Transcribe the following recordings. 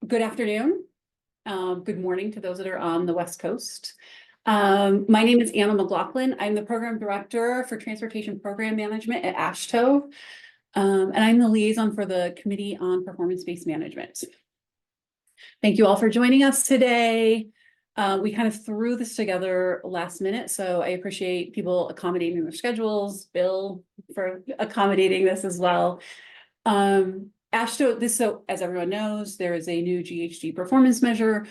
Good afternoon. Good morning to those that are on the West Coast. My name is Anna McLaughlin. I'm the Program Director for Transportation Program Management at AASHTO. And I'm the liaison for the Committee on Performance-Based Management. Thank you all for joining us today. We kind of threw this together last minute, so I appreciate people accommodating their schedules, Bill for accommodating this as well. AASHTO, so as everyone knows, there is a new GHG performance measure.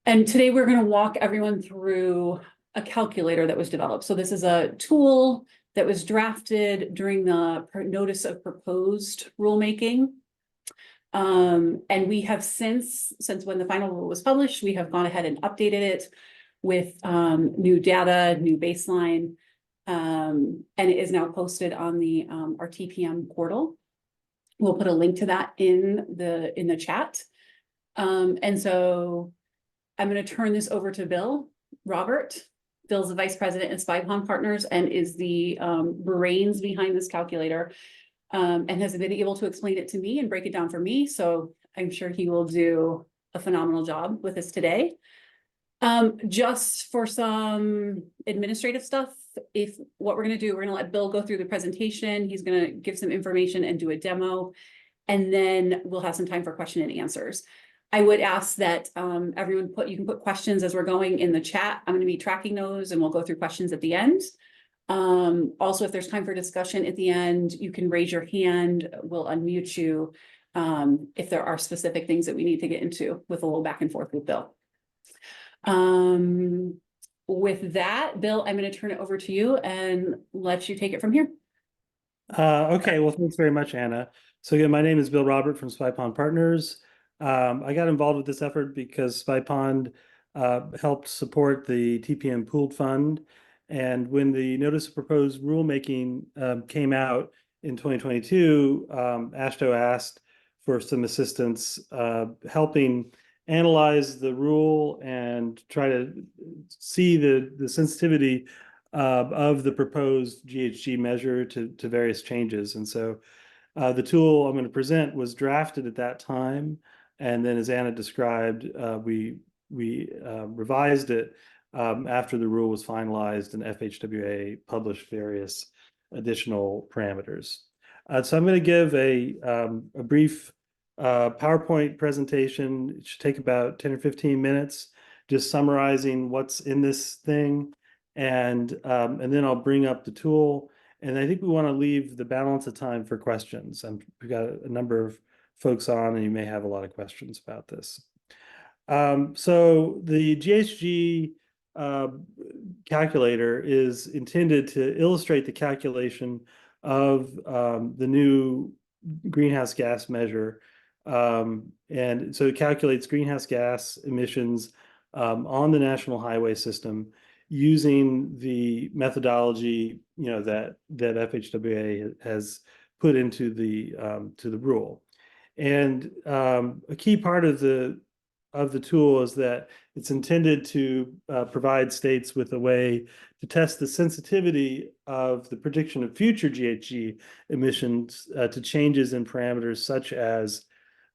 And today we're going to walk everyone through a calculator that was developed. So this is a tool that was drafted during the notice of proposed rulemaking. And we have since when the final rule was published, we have gone ahead and updated it with new data, new baseline, and it is now posted on the our TPM portal. We'll put a link to that in the chat. And so I'm going to turn this over to Bill Robert. Bill's the Vice President at Spy Pond Partners and is the brains behind this calculator, and has been able to explain it to me and break it down for me. So I'm sure he will do a phenomenal job with this today. Just for some administrative stuff, what we're going to do, we're going to let Bill go through the presentation. He's going to give some information and do a demo, and then we'll have some time for question and answers. I would ask that everyone you can put questions as we're going in the chat. I'm going to be tracking those and we'll go through questions at the end. Also, if there's time for discussion at the end, you can raise your hand. We'll unmute you if there are specific things that we need to get into with a little back and forth with Bill. With that, Bill, I'm going to turn it over to you and let you take it from here. Okay, well, thanks very much, Anna. So again, my name is Bill Robert from Spy Pond Partners. I got involved with this effort because Spy Pond helped support the TPM pooled fund. And when the notice of proposed rulemaking came out in 2022, AASHTO asked for some assistance helping analyze the rule and try to see the sensitivity of the proposed GHG measure to various changes. And so the tool I'm going to present was drafted at that time. And then as Anna described, we revised it after the rule was finalized and FHWA published various additional parameters. So I'm going to give a brief PowerPoint presentation. It should take about 10 or 15 minutes, just summarizing what's in this thing. And then I'll bring up the tool. And I think we want to leave the balance of time for questions. We've got a number of folks on, and you may have a lot of questions about this. So the GHG calculator is intended to illustrate the calculation of the new greenhouse gas measure. And so it calculates greenhouse gas emissions on the national highway system using the methodology, that FHWA has put into the rule. And a key part of the tool is that it's intended to provide states with a way to test the sensitivity of the prediction of future GHG emissions to changes in parameters such as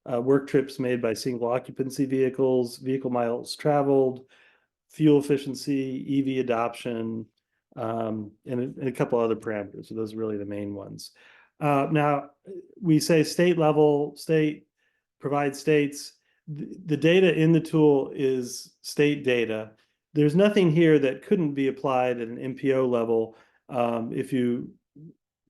work trips made by single occupancy vehicles, vehicle miles traveled, fuel efficiency, EV adoption, and a couple other parameters. So those are really the main ones. Now, we say state level, provide states. The data in the tool is state data. There's nothing here that couldn't be applied at an MPO level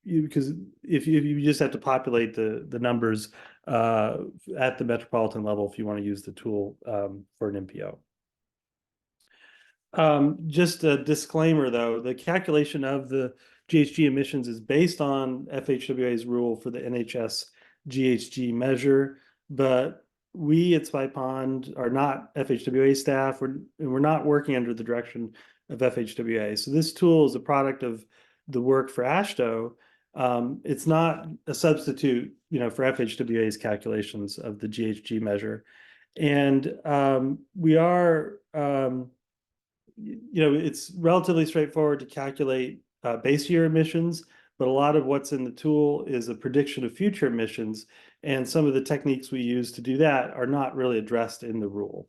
because if you just have to populate the numbers at the metropolitan level if you want to use the tool for an MPO. Just a disclaimer, though, the calculation of the GHG emissions is based on FHWA's rule for the NHS GHG measure, but we at Spy Pond are not FHWA staff, and we're not working under the direction of FHWA. So this tool is a product of the work for AASHTO. It's not a substitute, for FHWA's calculations of the GHG measure. And we are, it's relatively straightforward to calculate base year emissions, but a lot of what's in the tool is a prediction of future emissions. And some of the techniques we use to do that are not really addressed in the rule.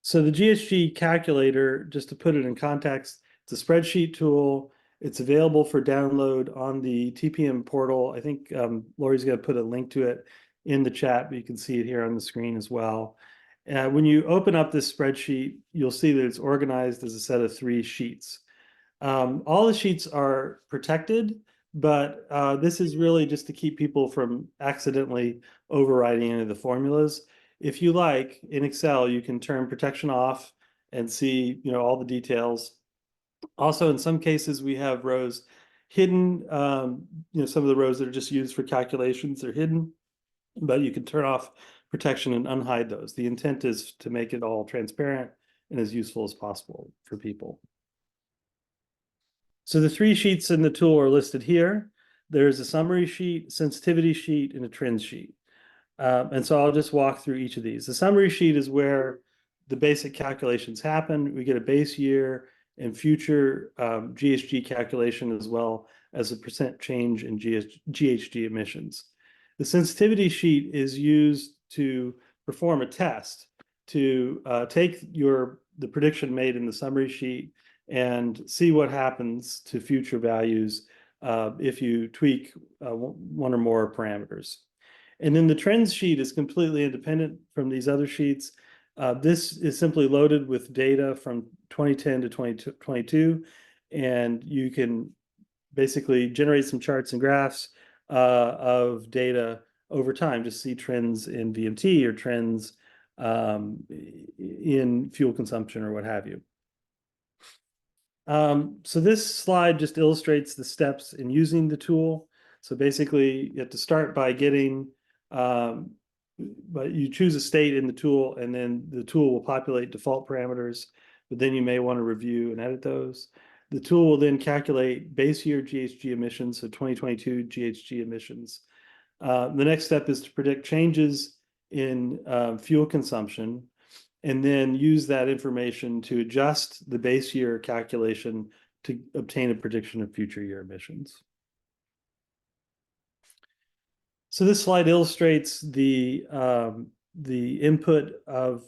So the GHG calculator, just to put it in context, it's a spreadsheet tool. It's available for download on the TPM portal. I think Lori's going to put a link to it in the chat, but you can see it here on the screen as well. When you open up this spreadsheet, you'll see that it's organized as a set of 3 sheets. All the sheets are protected, but this is really just to keep people from accidentally overriding any of the formulas. If you like, in Excel, you can turn protection off and see, all the details. Also, in some cases, we have rows hidden. Some of the rows that are just used for calculations are hidden, but you can turn off protection and unhide those. The intent is to make it all transparent and as useful as possible for people. So the 3 sheets in the tool are listed here. There's a summary sheet, sensitivity sheet, and a trend sheet. And so I'll just walk through each of these. The summary sheet is where the basic calculations happen. We get a base year and future GHG calculation, as well as a % change in GHG emissions. The sensitivity sheet is used to perform a test to take the prediction made in the summary sheet and see what happens to future values if you tweak one or more parameters. And then the trends sheet is completely independent from these other sheets. This is simply loaded with data from 2010 to 2022, and you can basically generate some charts and graphs of data over time to see trends in VMT or trends in fuel consumption or what have you. So this slide just illustrates the steps in using the tool. So basically, you have to start by getting but you choose a state in the tool, and then the tool will populate default parameters, but then you may want to review and edit those. The tool will then calculate base year GHG emissions, so 2022 GHG emissions. The next step is to predict changes in fuel consumption, and then use that information to adjust the base year calculation to obtain a prediction of future year emissions. So this slide illustrates the input of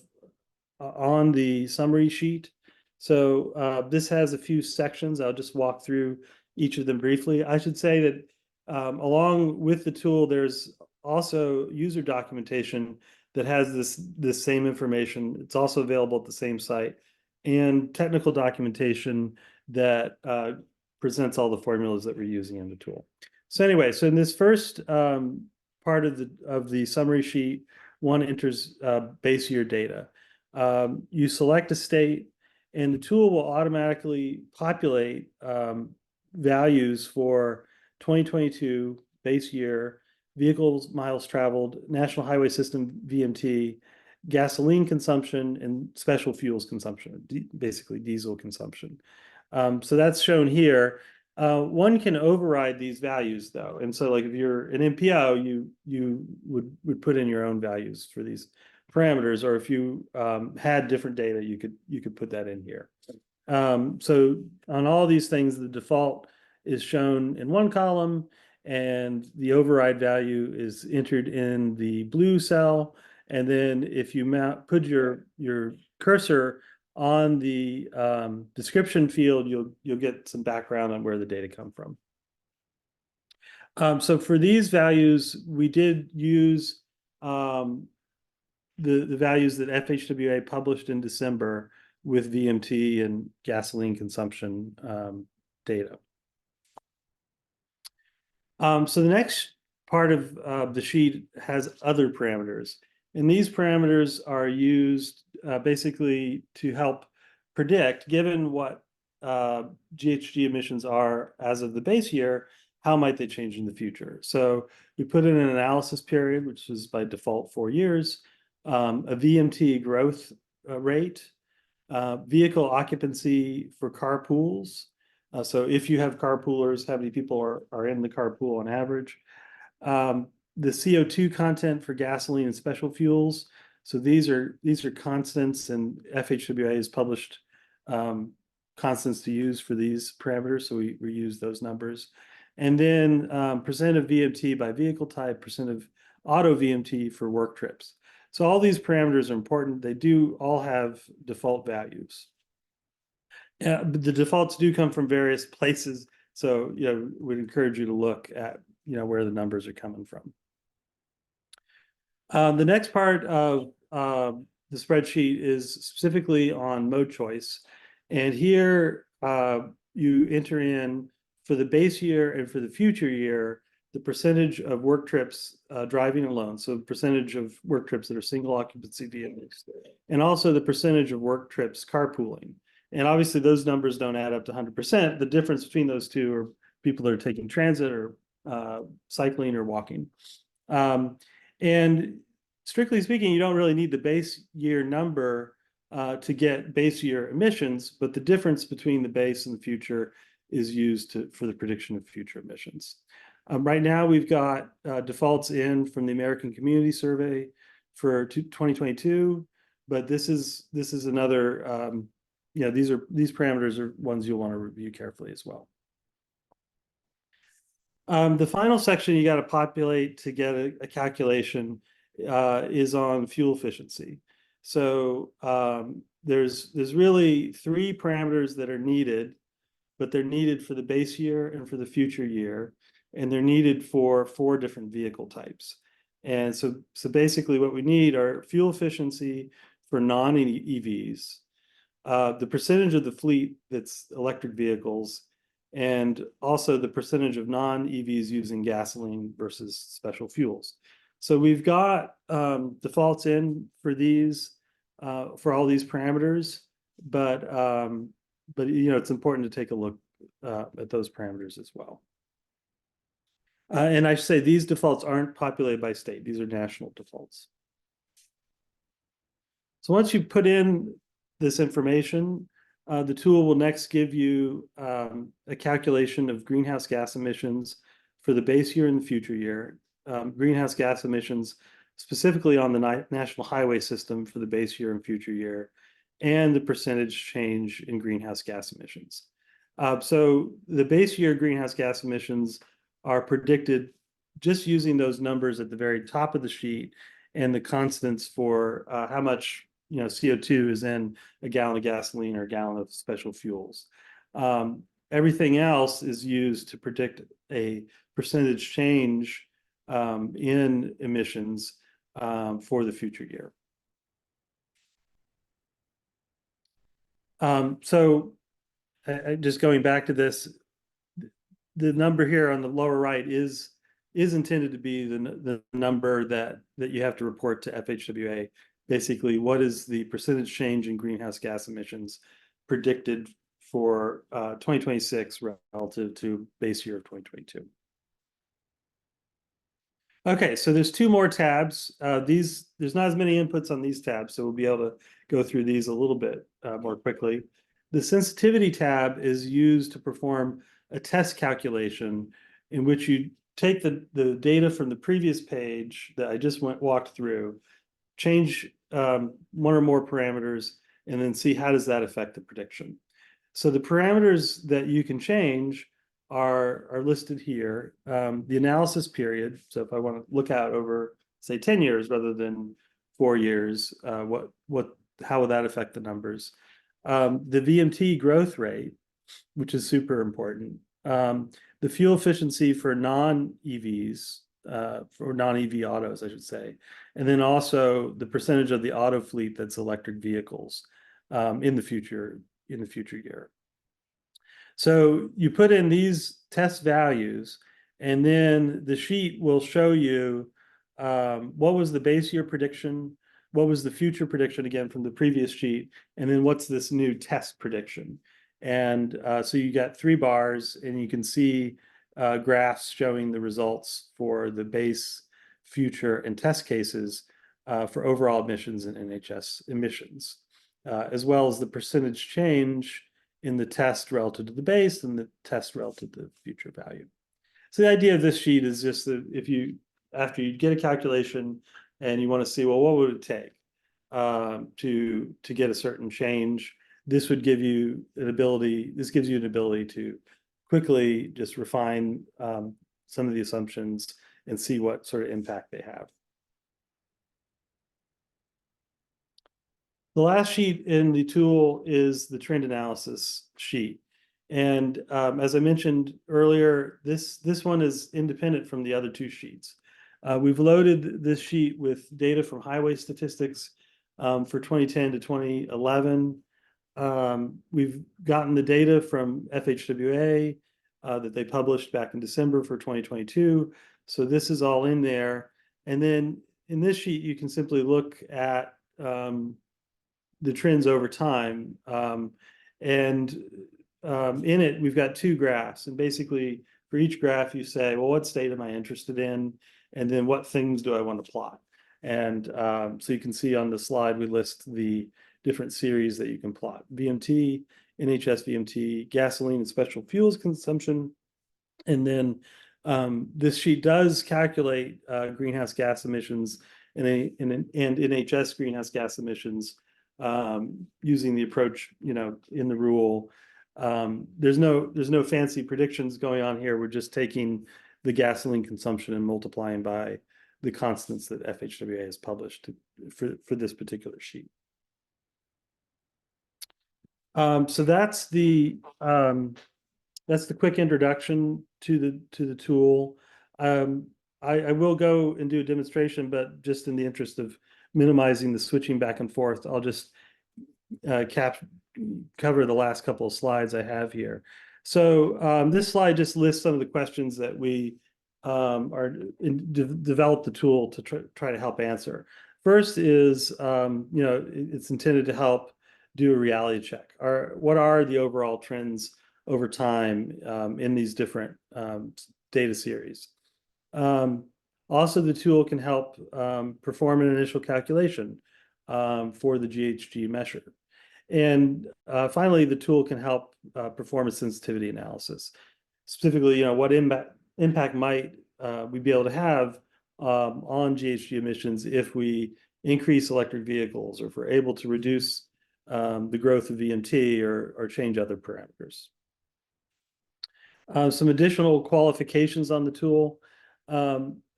on the summary sheet. So this has a few sections. I'll just walk through each of them briefly. I should say that along with the tool, there's also user documentation that has this same information. It's also available at the same site, and technical documentation that presents all the formulas that we're using in the tool. So anyway, so in this first part of the summary sheet, one enters base year data. You select a state, and the tool will automatically populate values for 2022 base year, vehicles miles traveled, National Highway System VMT, gasoline consumption, and special fuels consumption, basically diesel consumption. So that's shown here. One can override these values though, and so like if you're an MPO, you would put in your own values for these parameters, or if you had different data, you could put that in here. So on all these things, the default is shown in one column, and the override value is entered in the blue cell. And then if you put your cursor on the description field, you'll get some background on where the data come from. So for these values, we did use the values that FHWA published in December with VMT and gasoline consumption data. So the next part of the sheet has other parameters. And these parameters are used basically to help predict, given what GHG emissions are as of the base year, how might they change in the future? So we put in an analysis period, which is by default 4 years, a VMT growth rate, vehicle occupancy for carpools. So if you have carpoolers, how many people are in the carpool on average? The CO2 content for gasoline and special fuels. So these are constants, and FHWA has published constants to use for these parameters. So we use those numbers. and then percent of VMT by vehicle type, percent of auto VMT for work trips. So all these parameters are important. They do all have default values. But the defaults do come from various places. So, we'd encourage you to look at, where the numbers are coming from. The next part of the spreadsheet is specifically on mode choice. And here you enter in for the base year and for the future year, the percentage of work trips driving alone. So the percentage of work trips that are single occupancy vehicles, and also the percentage of work trips carpooling. And obviously those numbers don't add up to 100%. The difference between those two are people that are taking transit or cycling or walking. And strictly speaking, you don't really need the base year number to get base year emissions, but the difference between the base and the future is used for the prediction of future emissions. Right now, we've got defaults in from the American Community Survey for 2022, but this is another, these parameters are ones you'll want to review carefully as well. The final section you got to populate to get a calculation is on fuel efficiency. So there's really 3 parameters that are needed, but they're needed for the base year and for the future year, and they're needed for 4 different vehicle types. And so basically what we need are fuel efficiency for non-EVs, the percentage of the fleet that's electric vehicles, and also the percentage of non-EVs using gasoline versus special fuels. So we've got defaults in for these, for all these parameters, but it's important to take a look at those parameters as well. And I should say these defaults aren't populated by state; these are national defaults. So once you put in this information, the tool will next give you a calculation of greenhouse gas emissions for the base year and the future year. Greenhouse gas emissions specifically on the national highway system for the base year and future year, and the percentage change in greenhouse gas emissions. So the base year greenhouse gas emissions are predicted just using those numbers at the very top of the sheet and the constants for how much CO2 is in a gallon of gasoline or a gallon of special fuels. Everything else is used to predict a percentage change in emissions for the future year. So just going back to this, the number here on the lower right is intended to be the number that you have to report to FHWA. Basically, what is the percentage change in greenhouse gas emissions predicted for 2026 relative to base year of 2022? Okay, so there's 2 more tabs. There's not as many inputs on these tabs, so we'll be able to go through these a little bit more quickly. The sensitivity tab is used to perform a test calculation in which you take the data from the previous page that I just walked through, change 1 or more parameters, and then see how does that affect the prediction. So the parameters that you can change are listed here. The analysis period. So if I want to look out over, say, 10 years rather than 4 years, how will that affect the numbers? The VMT growth rate, which is super important. The fuel efficiency for non-EVs, for non-EV autos, I should say, and then also the percentage of the auto fleet that's electric vehicles in the future year. So you put in these test values, and then the sheet will show you what was the base year prediction, what was the future prediction again from the previous sheet, and then what's this new test prediction. And so you got 3 bars, and you can see graphs showing the results for the base, future, and test cases for overall emissions and NHS emissions, as well as the percentage change in the test relative to the base and the test relative to the future value. So the idea of this sheet is just that after you get a calculation and you want to see, well, what would it take to get a certain change? This gives you an ability to quickly just refine some of the assumptions and see what sort of impact they have. The last sheet in the tool is the trend analysis sheet. And as I mentioned earlier, this one is independent from the other two sheets. We've loaded this sheet with data from highway statistics for 2010 to 2011. We've gotten the data from FHWA that they published back in December for 2022. So this is all in there. And then in this sheet, you can simply look at the trends over time. In it, we've got two graphs. And basically, for each graph, you say, well, what state am I interested in? And then what things do I want to plot? And so you can see on the slide, we list the different series that you can plot: VMT, NHS VMT, gasoline and special fuels consumption. And then this sheet does calculate greenhouse gas emissions and NHS greenhouse gas emissions using the approach, in the rule. There's no fancy predictions going on here. We're just taking the gasoline consumption and multiplying by the constants that FHWA has published for this particular sheet. So that's the quick introduction to the tool. I will go and do a demonstration, but just in the interest of minimizing the switching back and forth, I'll just cover the last couple of slides I have here. So this slide just lists some of the questions that we developed the tool to try to help answer. First is, it's intended to help do a reality check. What are the overall trends over time in these different data series? Also, the tool can help perform an initial calculation for the GHG measure. And finally, the tool can help perform a sensitivity analysis. Specifically, what impact might we be able to have on GHG emissions if we increase electric vehicles, or if we're able to reduce the growth of VMT or change other parameters. Some additional qualifications on the tool.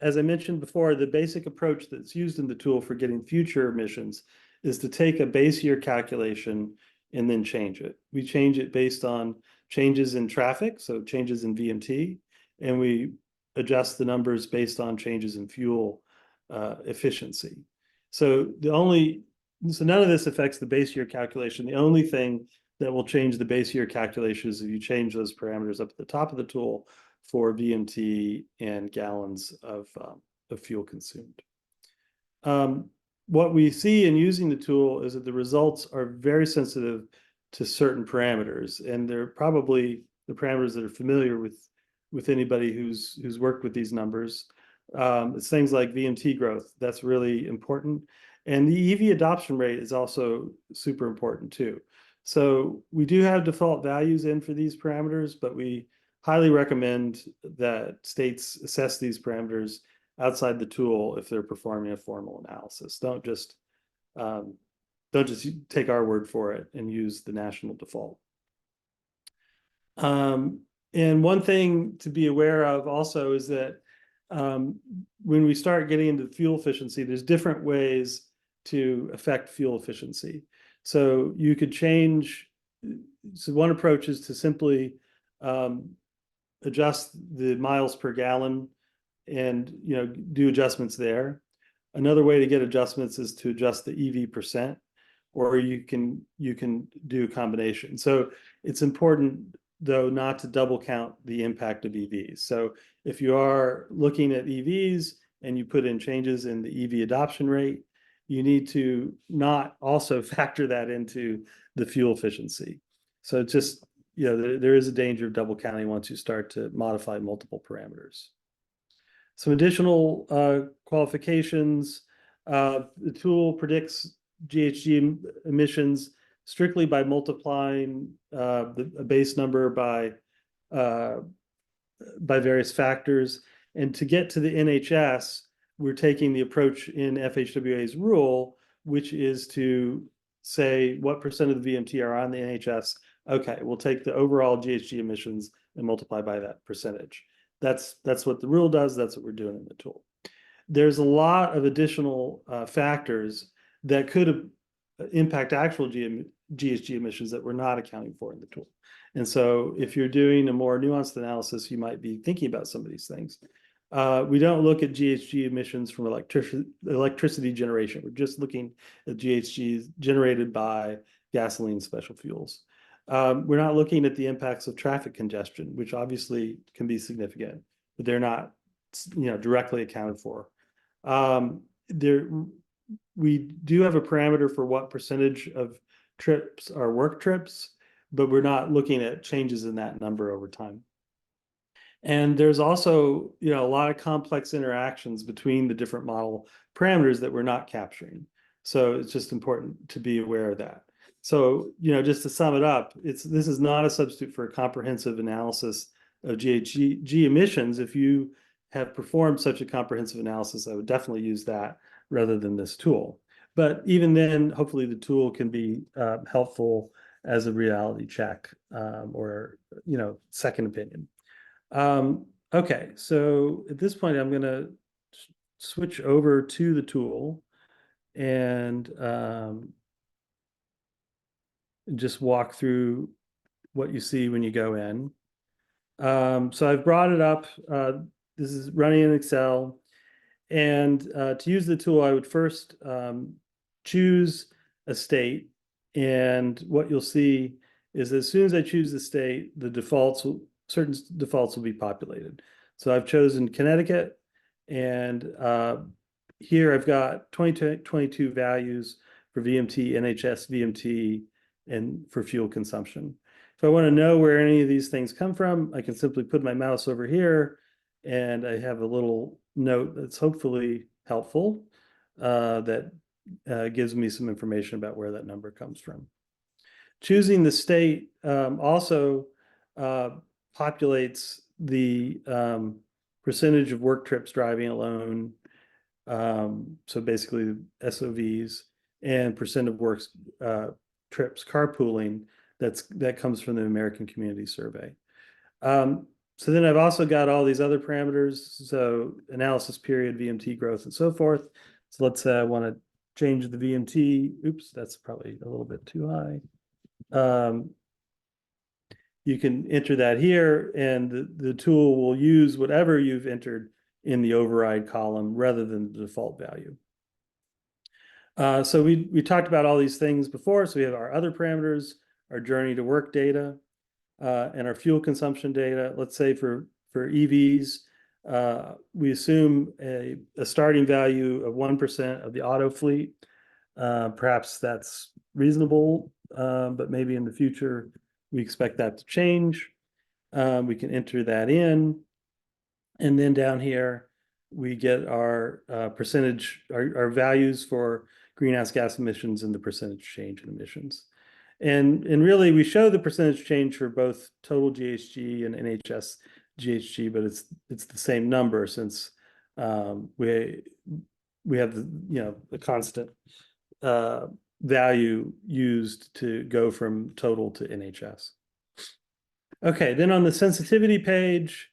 As I mentioned before, the basic approach that's used in the tool for getting future emissions is to take a base year calculation and then change it. We change it based on changes in traffic, so changes in VMT, and we adjust the numbers based on changes in fuel efficiency. So none of this affects the base year calculation. The only thing that will change the base year calculation is if you change those parameters up at the top of the tool for VMT and gallons of fuel consumed. What we see in using the tool is that the results are very sensitive to certain parameters, and they're probably the parameters that are familiar with anybody who's worked with these numbers. It's things like VMT growth. That's really important. And the EV adoption rate is also super important too. So we do have default values in for these parameters, but we highly recommend that states assess these parameters outside the tool if they're performing a formal analysis. Don't just take our word for it and use the national default. And one thing to be aware of also is that when we start getting into fuel efficiency, there's different ways to affect fuel efficiency. So you could change. So one approach is to simply adjust the miles per gallon and do adjustments there. Another way to get adjustments is to adjust the EV percent, or you can do a combination. So it's important though not to double count the impact of EVs. So if you are looking at EVs and you put in changes in the EV adoption rate, you need to not also factor that into the fuel efficiency. So it's just, there is a danger of double counting once you start to modify multiple parameters. Some additional qualifications. The tool predicts GHG emissions strictly by multiplying a base number by various factors. And to get to the NHS, we're taking the approach in FHWA's rule, which is to say what percent of the VMT are on the NHS. Okay, we'll take the overall GHG emissions and multiply by that percentage. That's what the rule does. That's what we're doing in the tool. There's a lot of additional factors that could impact actual GHG emissions that we're not accounting for in the tool. And so if you're doing a more nuanced analysis, you might be thinking about some of these things. We don't look at GHG emissions from electricity generation. We're just looking at GHGs generated by gasoline special fuels. We're not looking at the impacts of traffic congestion, which obviously can be significant, but they're not, directly accounted for. We do have a parameter for what percentage of trips are work trips, but we're not looking at changes in that number over time. And there's also, a lot of complex interactions between the different model parameters that we're not capturing. So it's just important to be aware of that. So, just to sum it up, this is not a substitute for a comprehensive analysis of GHG emissions. If you have performed such a comprehensive analysis, I would definitely use that rather than this tool. But even then, hopefully the tool can be helpful as a reality check or, second opinion. Okay, so at this point, I'm going to switch over to the tool and just walk through what you see when you go in. So I've brought it up. This is running in Excel. And to use the tool, I would first choose a state. And what you'll see is as soon as I choose the state, certain defaults will be populated. So I've chosen Connecticut, and here I've got 2022 values for VMT, NHS VMT, and for fuel consumption. If I want to know where any of these things come from, I can simply put my mouse over here, and I have a little note that's hopefully helpful that gives me some information about where that number comes from. Choosing the state also populates the percentage of work trips driving alone, so basically SOVs, and percent of work trips carpooling that comes from the American Community Survey. So then I've also got all these other parameters, so analysis period, VMT growth, and so forth. So let's say I want to change the VMT. Oops, that's probably a little bit too high. You can enter that here, and the tool will use whatever you've entered in the override column rather than the default value. So we talked about all these things before. So we have our other parameters, our journey to work data, and our fuel consumption data. Let's say for EVs, we assume a starting value of 1% of the auto fleet. Perhaps that's reasonable, but maybe in the future, we expect that to change. We can enter that in. And then down here, we get our percentage, our values for greenhouse gas emissions and the percentage change in emissions. And really, we show the percentage change for both total GHG and NHS GHG, but it's the same number since we have the constant value used to go from total to NHS. Okay, then on the sensitivity page,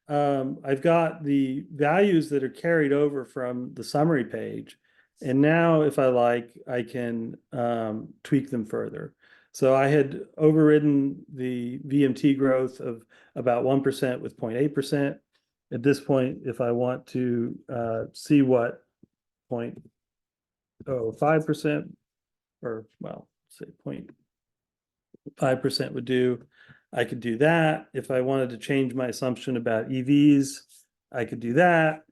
I've got the values that are carried over from the summary page. And now if I like, I can tweak them further. So I had overridden the VMT growth of about 1% with 0.8%. At this point, if I want to see what 0.05%, or well, say 0.5% would do, I could do that. If I wanted to change my assumption about EVs, I could do that.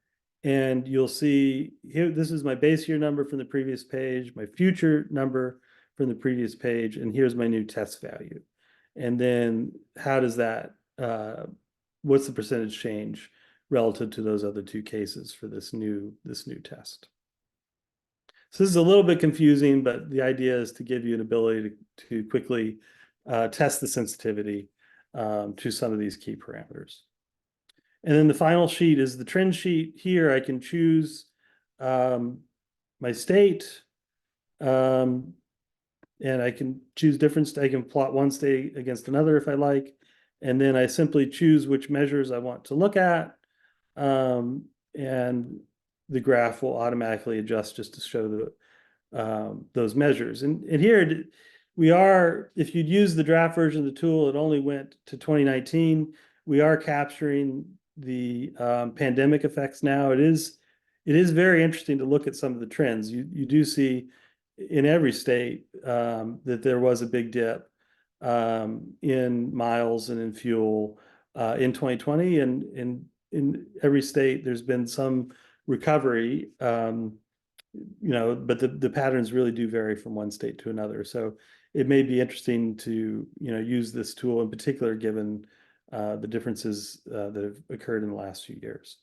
And you'll see here, this is my base year number from the previous page, my future number from the previous page, and here's my new test value. And then how does that, what's the percentage change relative to those other two cases for this new test? So this is a little bit confusing, but the idea is to give you an ability to quickly test the sensitivity to some of these key parameters. And then the final sheet is the trend sheet. Here I can choose my state, and I can choose different. I can plot one state against another if I like. and then I simply choose which measures I want to look at, and the graph will automatically adjust just to show those measures. And here we are, if you'd use the draft version of the tool, it only went to 2019. We are capturing the pandemic effects now. It is very interesting to look at some of the trends. You do see in every state that there was a big dip in miles and in fuel in 2020, and in every state there's been some recovery. But the patterns really do vary from one state to another. So it may be interesting to use this tool in particular, given the differences that have occurred in the last few years.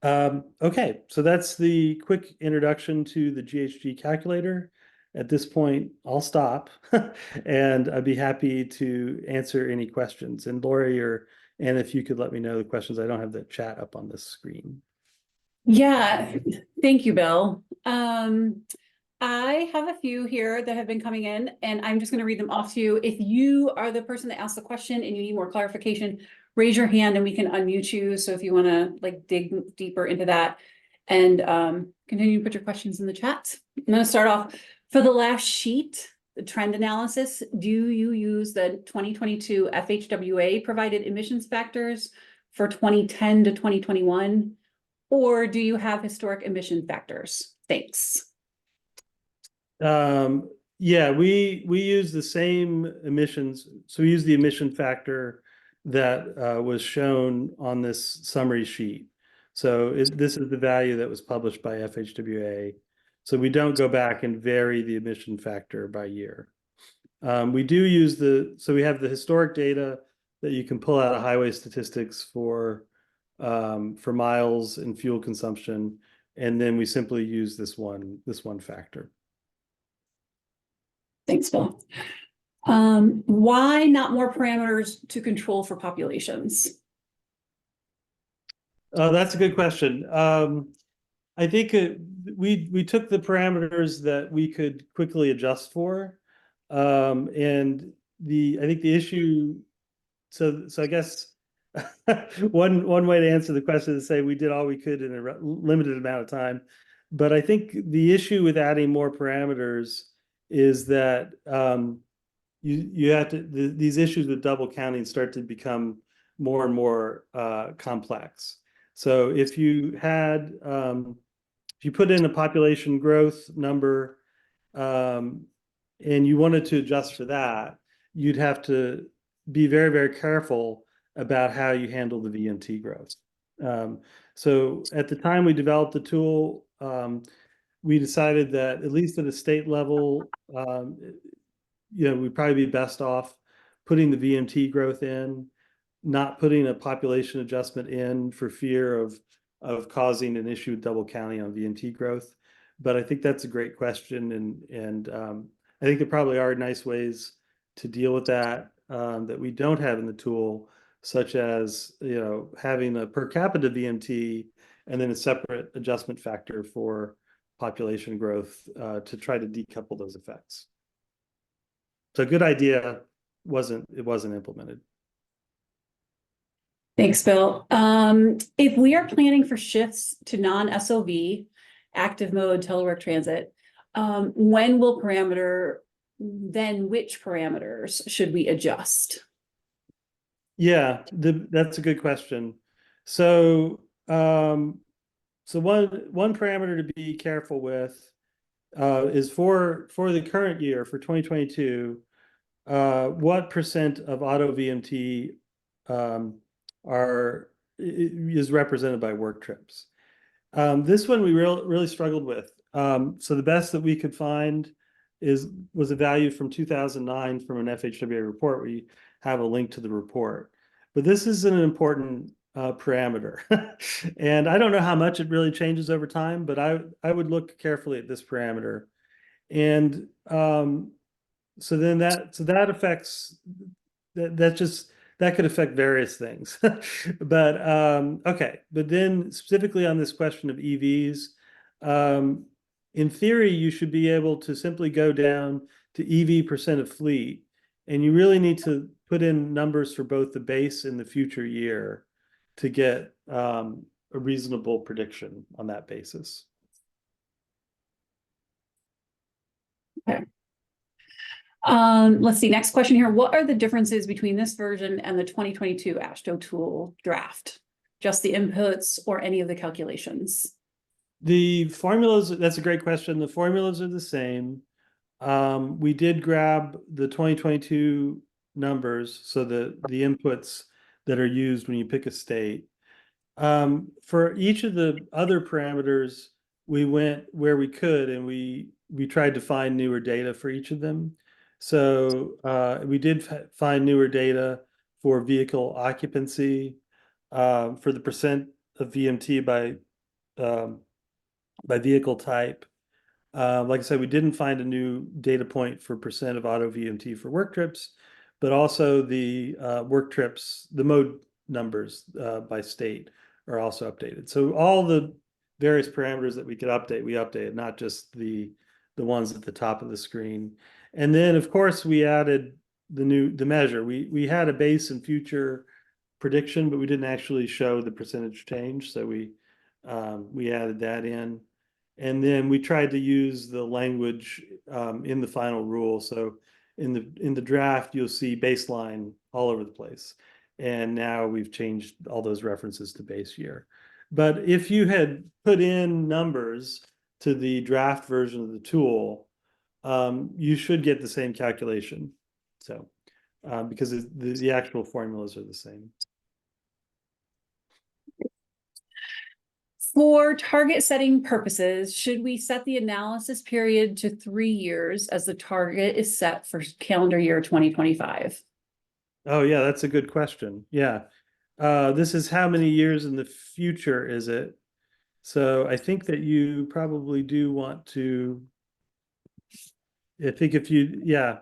Okay, so that's the quick introduction to the GHG calculator. At this point, I'll stop and I'd be happy to answer any questions. And Lori or Anna, if you could let me know the questions. I don't have the chat up on this screen. Yeah, thank you, Bill. I have a few here that have been coming in, and I'm just going to read them off to you. If you are the person that asked the question and you need more clarification, raise your hand and we can unmute you. So if you want to like dig deeper into that and continue to put your questions in the chat. I'm going to start off for the last sheet, the trend analysis. Do you use the 2022 FHWA provided emissions factors for 2010 to 2021? Or do you have historic emission factors? Thanks. Yeah, we use the same emissions. So we use the emission factor that was shown on this summary sheet. So this is the value that was published by FHWA. So we don't go back and vary the emission factor by year. We do use so we have the historic data that you can pull out of highway statistics for miles and fuel consumption, and then we simply use this one factor. Thanks, Bill. Why not more parameters to control for populations? Oh, that's a good question. I think we took the parameters that we could quickly adjust for, and I think the issue. So I guess one way to answer the question is to say we did all we could in a limited amount of time, but I think the issue with adding more parameters is that you have to these issues with double counting start to become more and more complex. So if you put in a population growth number and you wanted to adjust for that, you'd have to be very, very careful about how you handle the VMT growth. So at the time we developed the tool, we decided that at least at a state level, we'd probably be best off putting the VMT growth in, not putting a population adjustment in for fear of causing an issue with double counting on VMT growth. But I think that's a great question, and I think there probably are nice ways to deal with that that we don't have in the tool, such as having a per capita VMT and then a separate adjustment factor for population growth to try to decouple those effects. So a good idea, wasn't implemented. Thanks, Bill. If we are planning for shifts to non-SOV, active mode, telework transit, when will then which parameters should we adjust? Yeah, that's a good question. So one parameter to be careful with is for the current year, for 2022, what percent of auto VMT is represented by work trips. This one we really struggled with. So the best that we could find was a value from 2009 from an FHWA report. We have a link to the report, but this is an important parameter. And I don't know how much it really changes over time, but I would look carefully at this parameter. And so that affects that could affect various things. But okay, but then specifically on this question of EVs, in theory, you should be able to simply go down to EV percent of fleet, and you really need to put in numbers for both the base and the future year to get a reasonable prediction on that basis. Okay. Let's see, next question here. What are the differences between this version and the 2022 AASHTO tool draft? Just the inputs or any of the calculations? The formulas, that's a great question. The formulas are the same. We did grab the 2022 numbers, so the inputs that are used when you pick a state. For each of the other parameters, we went where we could and we tried to find newer data for each of them. So we did find newer data for vehicle occupancy, for the percent of VMT by vehicle type. Like I said, we didn't find a new data point for percent of auto VMT for work trips, but also the work trips, the mode numbers by state are also updated. So all the various parameters that we could update, we updated, not just the ones at the top of the screen. And then, of course, we added the measure. We had a base and future prediction, but we didn't actually show the percentage change. So we added that in. And then we tried to use the language in the final rule. So in the draft, you'll see baseline all over the place. And now we've changed all those references to base year. But if you had put in numbers to the draft version of the tool, you should get the same calculation. So because the actual formulas are the same. For target setting purposes, should we set the analysis period to 3 years as the target is set for calendar year 2025? Oh, yeah, that's a good question. Yeah. This is how many years in the future is it? So I think that you probably do want to, I think if you, yeah,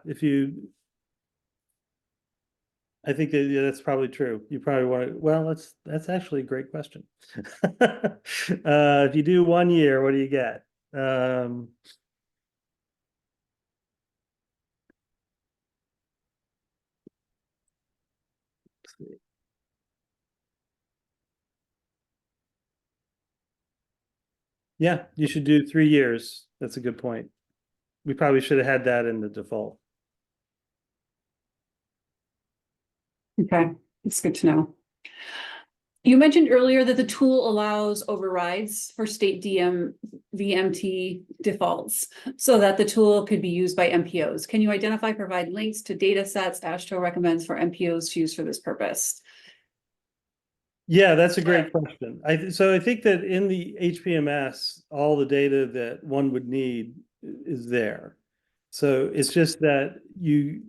I think that, yeah, that's probably true. You probably want to, well, that's actually a great question. If you do 1 year, what do you get? Yeah, you should do 3 years. That's a good point. We probably should have had that in the default. Okay, it's good to know. You mentioned earlier that the tool allows overrides for state VMT defaults so that the tool could be used by MPOs. Can you identify, provide links to data sets AASHTO recommends for MPOs to use for this purpose? Yeah, that's a great question. So I think that in the HPMS, all the data that one would need is there. So it's just that you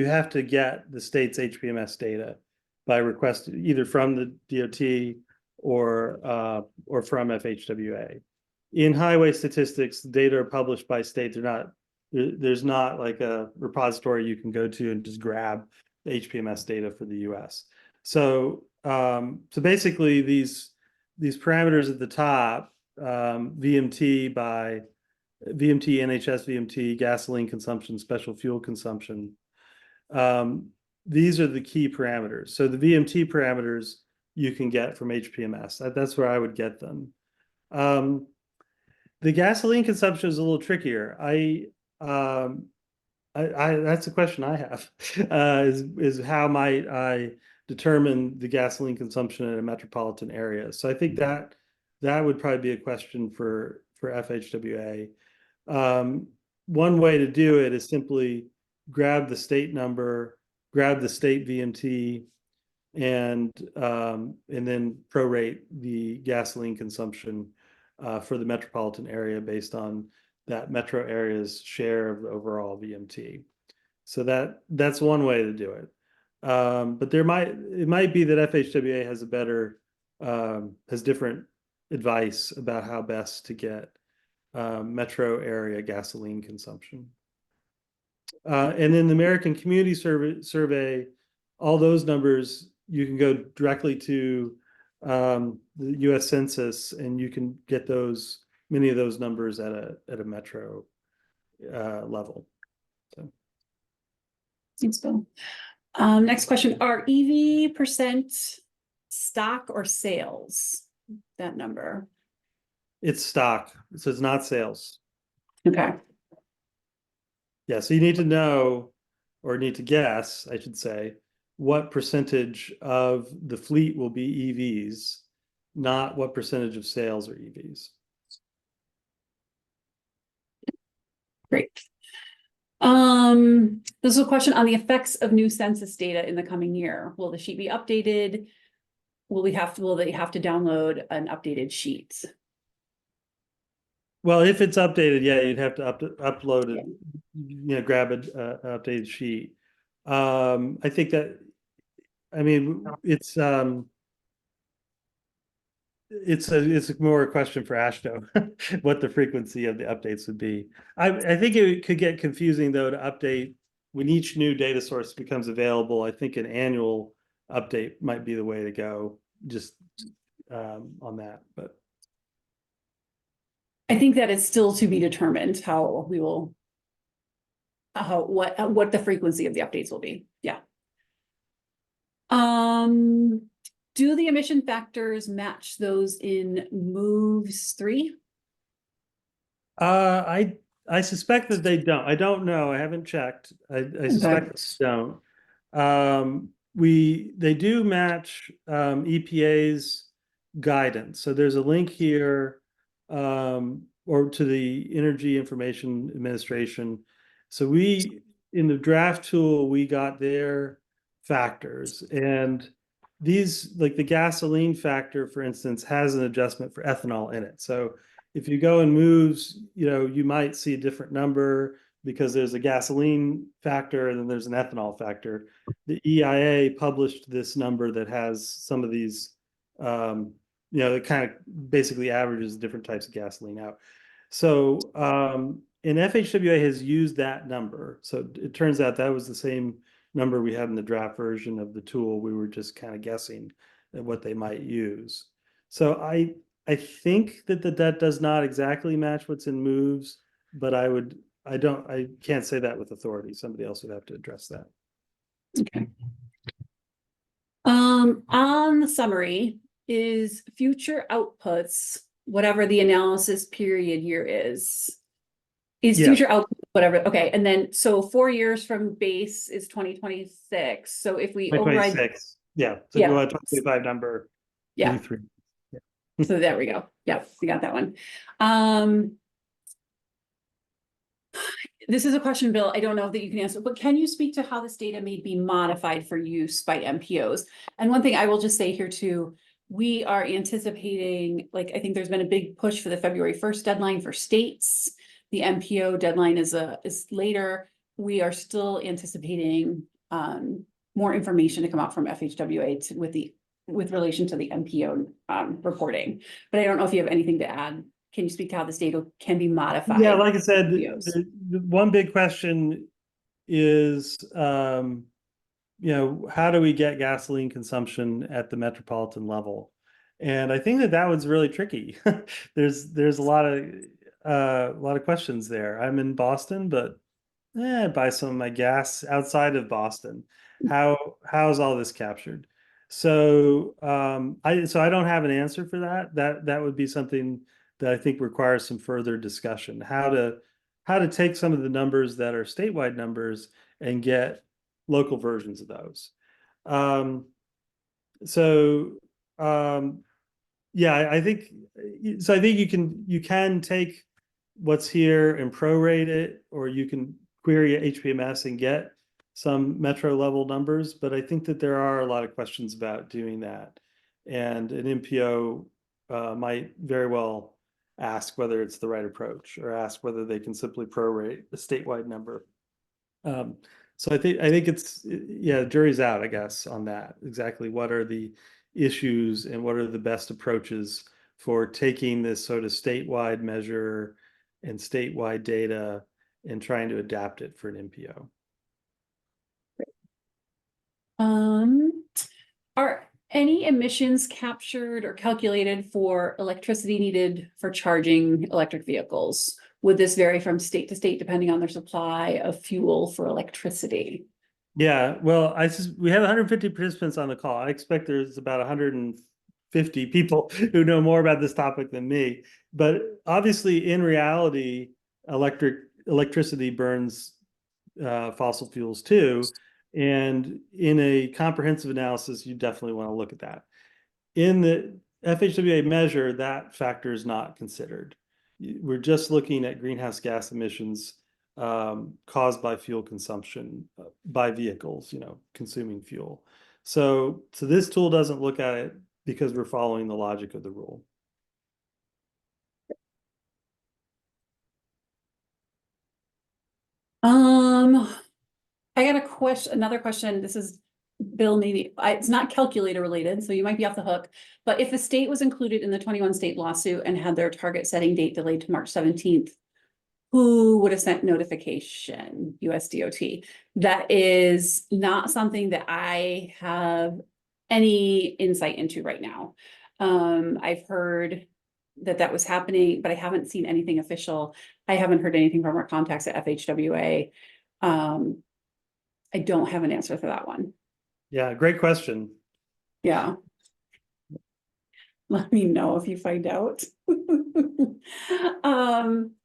have to get the state's HPMS data by request either from the DOT or from FHWA. In highway statistics, data are published by state. There's not like a repository you can go to and just grab the HPMS data for the US. So basically these parameters at the top, VMT by VMT, NHS VMT, gasoline consumption, special fuel consumption. These are the key parameters. So the VMT parameters you can get from HPMS. That's where I would get them. The gasoline consumption is a little trickier. That's a question I have. Is how might I determine the gasoline consumption in a metropolitan area? So I think that would probably be a question for FHWA. One way to do it is simply grab the state number, grab the state VMT, and then prorate the gasoline consumption for the metropolitan area based on that metro area's share of the overall VMT. So that's one way to do it. But it might be that FHWA has a better has different advice about how best to get metro area gasoline consumption. And then the American Community Survey, all those numbers, you can go directly to the US Census and you can get many of those numbers at a metro level. So. Thanks, Bill. Next question, are EV percent stock or sales? That number. It's stock, so it's not sales. Okay. Yeah, so you need to know, or need to guess, I should say, what percentage of the fleet will be EVs, not what percentage of sales are EVs. Great. This is a question on the effects of new census data in the coming year. Will the sheet be updated? Will they have to download an updated sheet? Well, if it's updated, yeah, you'd have to upload it, grab an updated sheet. I think that, I mean, it's more a question for AASHTO, what the frequency of the updates would be. I think it could get confusing though to update when each new data source becomes available. I think an annual update might be the way to go, just on that. But I think that it's still to be determined how we will, what the frequency of the updates will be. Yeah. Do the emission factors match those in moves 3? I suspect that they don't. I don't know. I haven't checked. I suspect they don't. They do match EPA's guidance. So there's a link here, or to the Energy Information Administration. So in the draft tool, we got their factors, and these, like the gasoline factor, for instance, has an adjustment for ethanol in it. So if you go and moves, you might see a different number because there's a gasoline factor and then there's an ethanol factor. The EIA published this number that has some of these, it kind of basically averages different types of gasoline out. So, and FHWA has used that number. So it turns out that was the same number we had in the draft version of the tool. We were just kind of guessing at what they might use. So I think that does not exactly match what's in moves, but I can't say that with authority. Somebody else would have to address that. Okay. On the summary, is future outputs, whatever the analysis period year is future output, whatever. Okay. And then, so 4 years from base is 2026. So if we override, 2026. Yeah. So go ahead, 2025 number. Yeah. 3. So there we go. Yeah, we got that one. This is a question, Bill, I don't know that you can answer, but can you speak to how this data may be modified for use by MPOs? And one thing I will just say here too, we are anticipating, like, I think there's been a big push for the February 1st deadline for states. The MPO deadline is later. We are still anticipating more information to come out from FHWA with relation to the MPO reporting. But I don't know if you have anything to add. Can you speak to how this data can be modified? Yeah, like I said, the one big question is, how do we get gasoline consumption at the metropolitan level? And I think that was really tricky. There's a lot of questions there. I'm in Boston, but I buy some of my gas outside of Boston. How's all this captured? So I don't have an answer for that. That would be something that I think requires some further discussion. How to take some of the numbers that are statewide numbers and get local versions of those. Yeah, I think you can take what's here and prorate it, or you can query HPMS and get some metro level numbers, but I think that there are a lot of questions about doing that. And an MPO might very well ask whether it's the right approach, or ask whether they can simply prorate a statewide number. So I think it's, jury's out, I guess, on that. Exactly what are the issues and what are the best approaches for taking this sort of statewide measure and statewide data and trying to adapt it for an MPO. Are any emissions captured or calculated for electricity needed for charging electric vehicles? Would this vary from state to state depending on their supply of fuel for electricity? Yeah, well, we have 150 participants on the call. I expect there's about 150 people who know more about this topic than me. But obviously, in reality, electricity burns fossil fuels too. And in a comprehensive analysis, you definitely want to look at that. In the FHWA measure, that factor is not considered. We're just looking at greenhouse gas emissions caused by fuel consumption by vehicles, consuming fuel. So this tool doesn't look at it because we're following the logic of the rule. I got another question. This is Bill, maybe it's not calculator related, so you might be off the hook. But if the state was included in the 21 state lawsuit and had their target setting date delayed to March 17th, who would have sent notification? USDOT. That is not something that I have any insight into right now. I've heard that was happening, but I haven't seen anything official. I haven't heard anything from our contacts at FHWA. I don't have an answer for that one. Yeah, great question. Yeah. Let me know if you find out.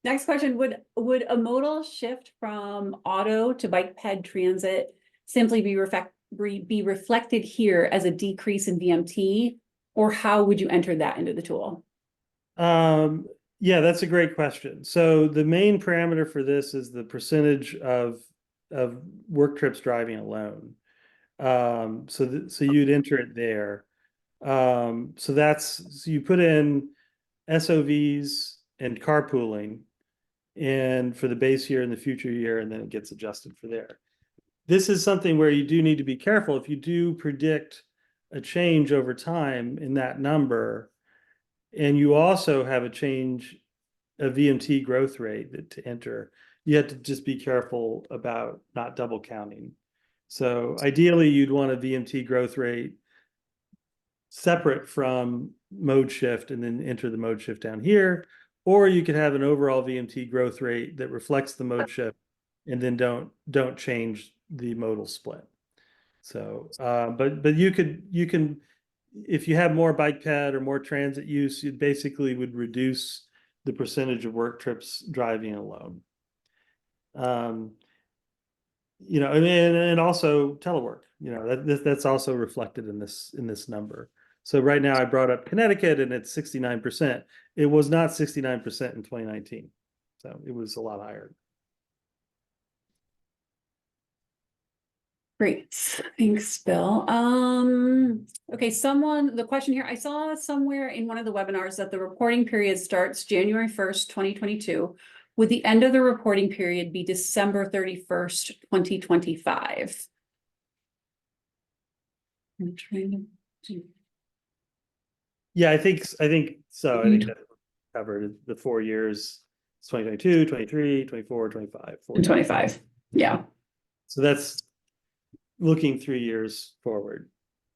Next question, would a modal shift from auto to bike ped transit simply be reflected here as a decrease in VMT, or how would you enter that into the tool? Yeah, that's a great question. So the main parameter for this is the percentage of work trips driving alone. So you'd enter it there. So you put in SOVs and carpooling, and for the base year and the future year, and then it gets adjusted for there. This is something where you do need to be careful. If you do predict a change over time in that number, and you also have a change, a VMT growth rate to enter, you have to just be careful about not double counting. So ideally, you'd want a VMT growth rate separate from mode shift and then enter the mode shift down here. Or you could have an overall VMT growth rate that reflects the mode shift and then don't change the modal split. So, but you can, if you have more bike ped or more transit use, you basically would reduce the percentage of work trips driving alone. And also telework, that's also reflected in this number. So right now I brought up Connecticut and it's 69%. It was not 69% in 2019. So it was a lot higher. Great, thanks, Bill. Okay, the question here, I saw somewhere in one of the webinars that the reporting period starts January 1st, 2022. Would the end of the reporting period be December 31st, 2025? I'm trying to. Yeah, I think so. I think that covered the 4 years. It's 2022, 23, 24, 25. 25. Yeah. So that's looking 3 years forward.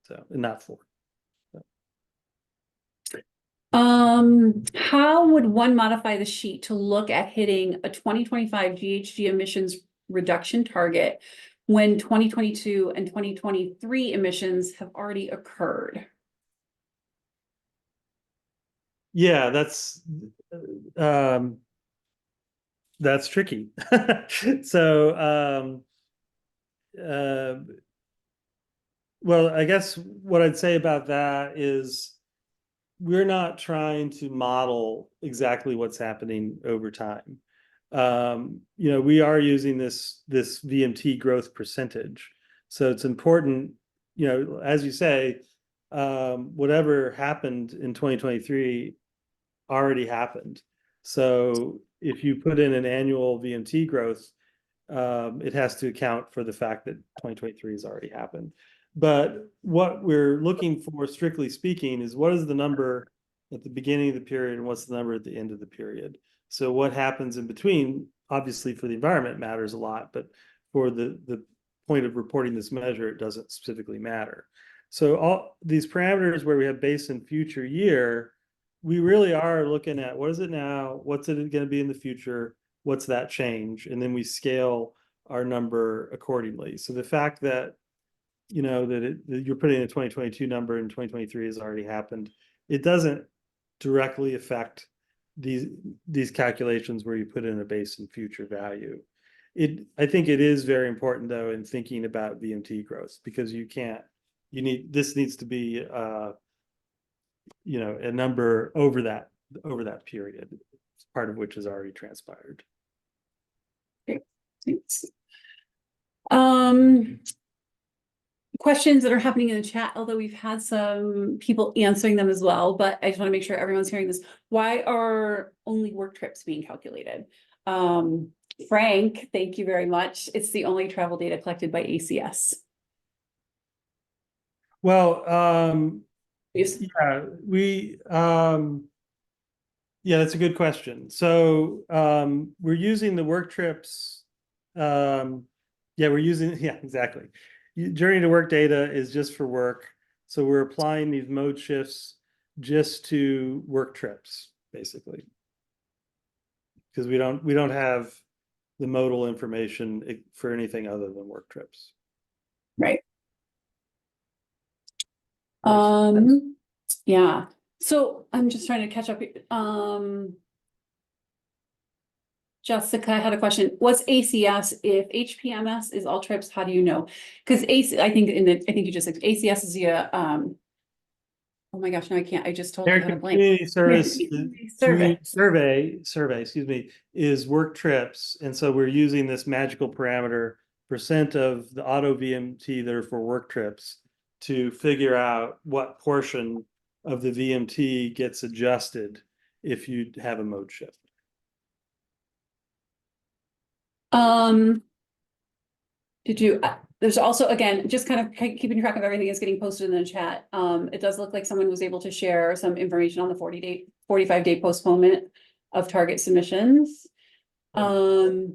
So, and not 4. How would one modify the sheet to look at hitting a 2025 GHG emissions reduction target when 2022 and 2023 emissions have already occurred? Yeah, that's tricky. So, well, I guess what I'd say about that is we're not trying to model exactly what's happening over time. We are using this VMT growth percentage. So it's important, as you say, whatever happened in 2023 already happened. So if you put in an annual VMT growth, it has to account for the fact that 2023 has already happened. But what we're looking for, strictly speaking, is what is the number at the beginning of the period and what's the number at the end of the period. So what happens in between, obviously for the environment matters a lot, but for the point of reporting this measure, it doesn't specifically matter. So all these parameters where we have base and future year, we really are looking at what is it now, what's it going to be in the future, what's that change, and then we scale our number accordingly. So the fact that, that you're putting a 2022 number and 2023 has already happened, it doesn't directly affect these calculations where you put in a base and future value. I think it is very important though in thinking about VMT growth, because this needs to be a number over that period, part of which has already transpired. Okay, thanks. Questions that are happening in the chat, although we've had some people answering them as well, but I just want to make sure everyone's hearing this. Why are only work trips being calculated? Frank, thank you very much. It's the only travel data collected by ACS. Well, Yes. Yeah, that's a good question. So we're using the work trips. Exactly. Journey to work data is just for work. So we're applying these mode shifts just to work trips, basically. Because we don't have the modal information for anything other than work trips. Right. Yeah. So I'm just trying to catch up. Jessica had a question. What's ACS? If HPMS is all trips, how do you know? Because I think you just said ACS is the oh my gosh, no, I can't. I just totally had a blank. Community service Survey. survey, is work trips. And so we're using this magical parameter, % of the auto VMT that are for work trips, to figure out what portion of the VMT gets adjusted if you have a mode shift. There's also, again, just kind of keeping track of everything that's getting posted in the chat. It does look like someone was able to share some information on the 45-day postponement of target submissions. I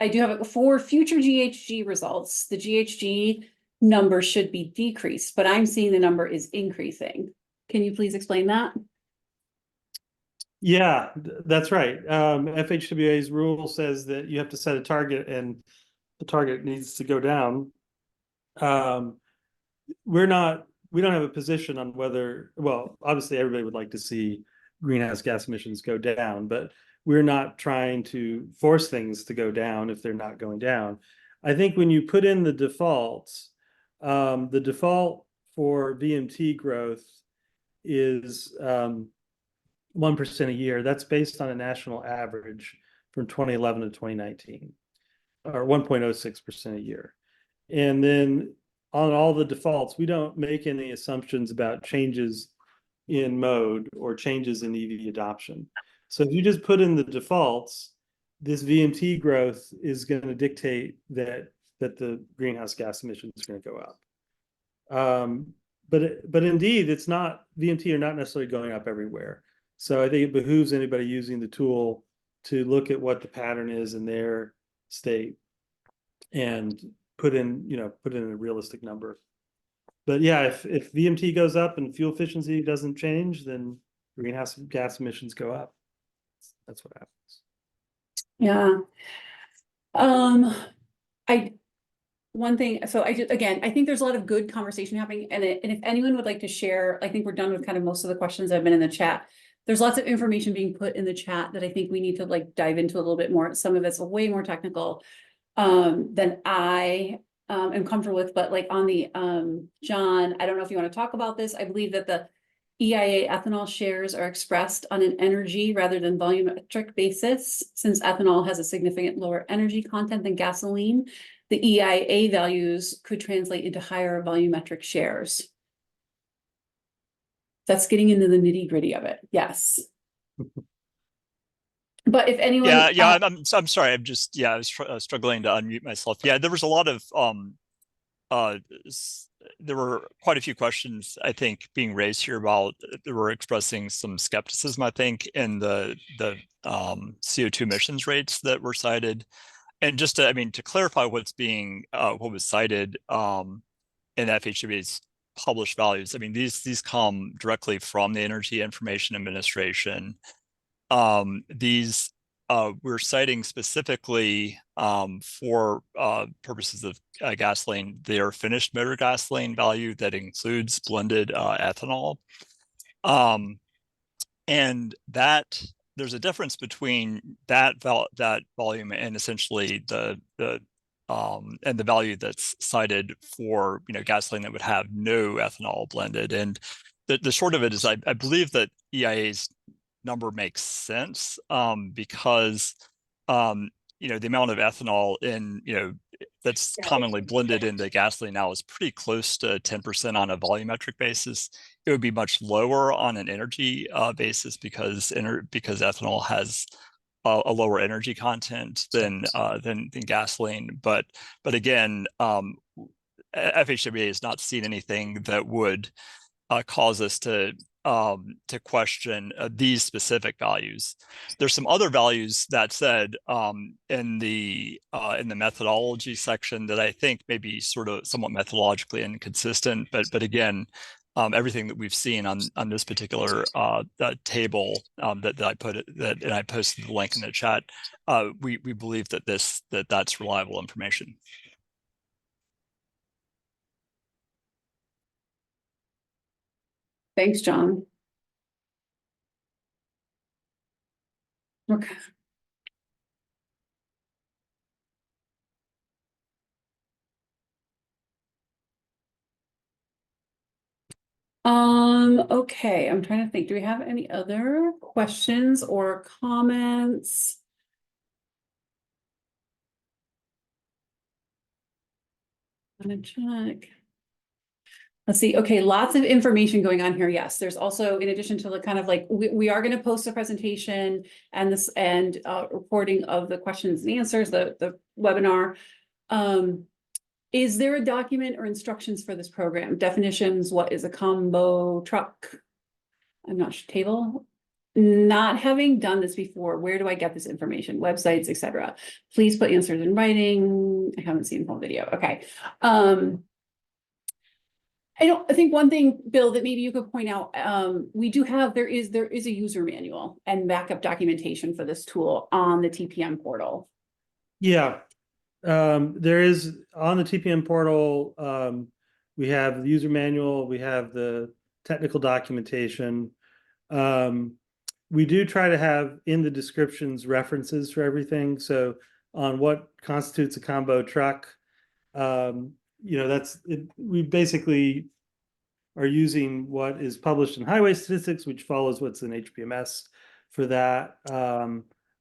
do have it for future GHG results. The GHG number should be decreased, but I'm seeing the number is increasing. Can you please explain that? Yeah, that's right. FHWA's rule says that you have to set a target and the target needs to go down. We don't have a position on whether, well, obviously everybody would like to see greenhouse gas emissions go down, but we're not trying to force things to go down if they're not going down. I think when you put in the defaults, the default for VMT growth is 1% a year. That's based on a national average from 2011 to 2019, or 1.06% a year. And then on all the defaults, we don't make any assumptions about changes in mode or changes in EV adoption. So if you just put in the defaults, this VMT growth is going to dictate that the greenhouse gas emissions are going to go up. But indeed, it's not, VMT are not necessarily going up everywhere. So I think it behooves anybody using the tool to look at what the pattern is in their state and put in a realistic number. But yeah, if VMT goes up and fuel efficiency doesn't change, then greenhouse gas emissions go up. That's what happens. Yeah. One thing, so I think there's a lot of good conversation happening, and if anyone would like to share, I think we're done with kind of most of the questions that have been in the chat. There's lots of information being put in the chat that I think we need to like dive into a little bit more. Some of it's way more technical than I am comfortable with, but like on the John, I don't know if you want to talk about this. I believe that the EIA ethanol shares are expressed on an energy rather than volumetric basis. Since ethanol has a significant lower energy content than gasoline, the EIA values could translate into higher volumetric shares. That's getting into the nitty-gritty of it. Yes. But if anyone, I'm sorry. I was struggling to unmute myself. Yeah, there was a lot of there were quite a few questions I think being raised here about they were expressing some skepticism, I think, in the CO2 emissions rates that were cited. And just to clarify what was cited in FHWA's published values. I mean, these come directly from the Energy Information Administration. These we're citing specifically for purposes of gasoline, their finished motor gasoline value that includes blended ethanol. And that there's a difference between that volume and essentially the value that's cited for gasoline that would have no ethanol blended. And the short of it is I believe that EIA's number makes sense because the amount of ethanol in that's commonly blended into gasoline now is pretty close to 10% on a volumetric basis. It would be much lower on an energy basis because ethanol has a lower energy content than gasoline. But again, FHWA has not seen anything that would cause us to question these specific values. There's some other values that said in the methodology section that I think may be sort of somewhat methodologically inconsistent, but again, everything that we've seen on this particular table that I posted the link in the chat, we believe that that's reliable information. Thanks, John. Okay. Okay, I'm trying to think. Do we have any other questions or comments? I'm gonna check. Let's see. Okay, lots of information going on here. Yes, there's also, in addition to the kind of like, we are going to post a presentation and recording of the questions and answers, the webinar. Is there a document or instructions for this program? Definitions, what is a combo truck? I'm not sure, table. Not having done this before, where do I get this information? Websites, etc. Please put answers in writing. I haven't seen the whole video. Okay. I think one thing, Bill, that maybe you could point out, there is a user manual and backup documentation for this tool on the TPM portal. Yeah, there is on the TPM portal. We have the user manual, we have the technical documentation. We do try to have in the descriptions references for everything. So on what constitutes a combo truck, that's it. We basically are using what is published in highway statistics, which follows what's in HPMS for that.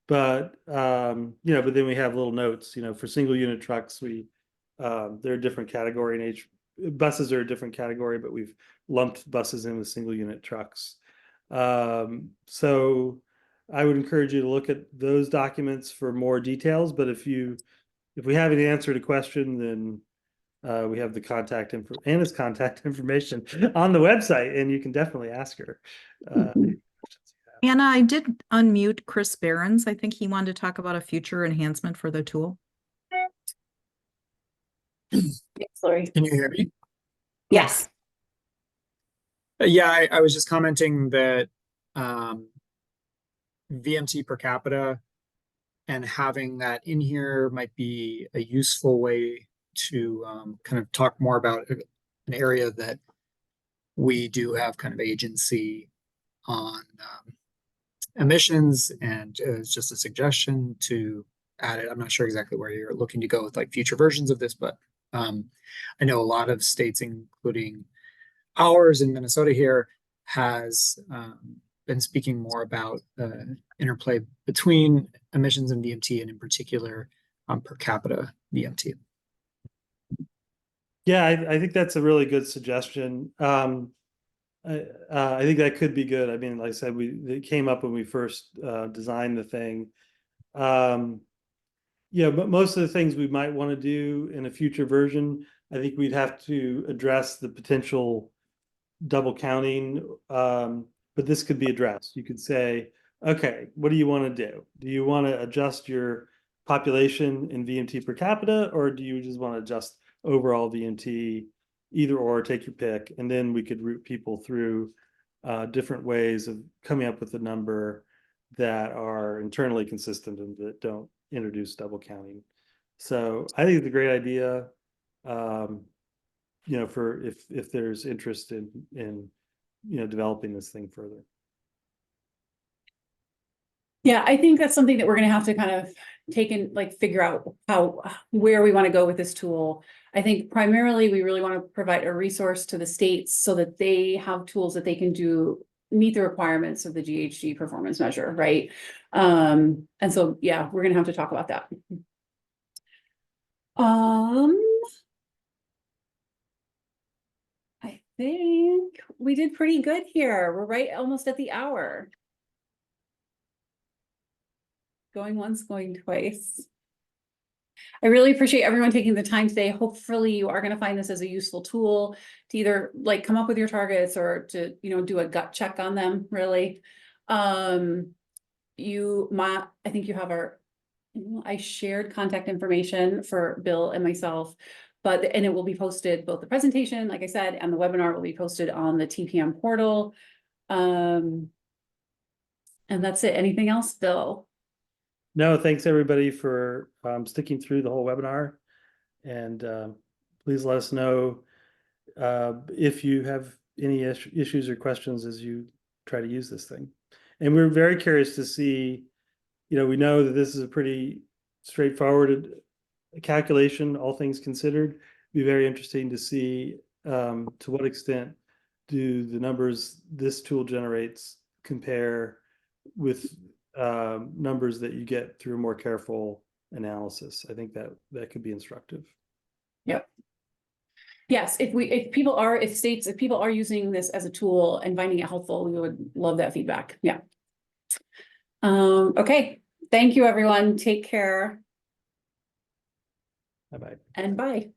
But then we have little notes, for single unit trucks, they're a different category, and buses are a different category, but we've lumped buses in with single unit trucks. So I would encourage you to look at those documents for more details. But if we have any answer to question, then we have Anna's contact information on the website, and you can definitely ask her. Anna, I did unmute Chris Behrens. I think he wanted to talk about a future enhancement for the tool. Yes, Lori. Can you hear me? Yes. Yeah, I was just commenting that VMT per capita and having that in here might be a useful way to kind of talk more about an area that we do have kind of agency on emissions, and it's just a suggestion to add it. I'm not sure exactly where you're looking to go with like future versions of this, but I know a lot of states, including ours in Minnesota here, has been speaking more about the interplay between emissions and VMT, and in particular per capita VMT. Yeah, I think that's a really good suggestion. I think that could be good. I mean, like I said, it came up when we first designed the thing. But most of the things we might want to do in a future version, I think we'd have to address the potential double counting. But this could be addressed. You could say, okay, what do you want to do? Do you want to adjust your population in VMT per capita, or do you just want to adjust overall VMT? Either or, take your pick, and then we could route people through different ways of coming up with a number. that are internally consistent and that don't introduce double counting. So I think it's a great idea. You know, for if there's interest in you know, developing this thing further. Yeah, I think that's something that we're gonna have to kind of take and like figure out where we want to go with this tool. I think primarily we really want to provide a resource to the states so that they have tools that they can meet the requirements of the GHG performance measure, right? And so, yeah, we're gonna have to talk about that. I think we did pretty good here. We're right almost at the hour. Going once, going twice. I really appreciate everyone taking the time today. Hopefully you are going to find this as a useful tool to either like come up with your targets or to, you know, do a gut check on them, really. I think you have I shared contact information for Bill and myself, and it will be posted, both the presentation, like I said, and the webinar will be posted on the TPM portal. And that's it. Anything else, Bill? No, thanks everybody for sticking through the whole webinar, and please let us know if you have any issues or questions as you try to use this thing. And we're very curious to see, you know, we know that this is a pretty straightforward calculation, all things considered. It'd be very interesting to see to what extent do the numbers this tool generates compare with numbers that you get through more careful analysis. I think that could be instructive. Yep. Yes, if people are using this as a tool and finding it helpful, we would love that feedback. Yeah. Okay. Thank you, everyone. Take care. Bye-bye. And bye.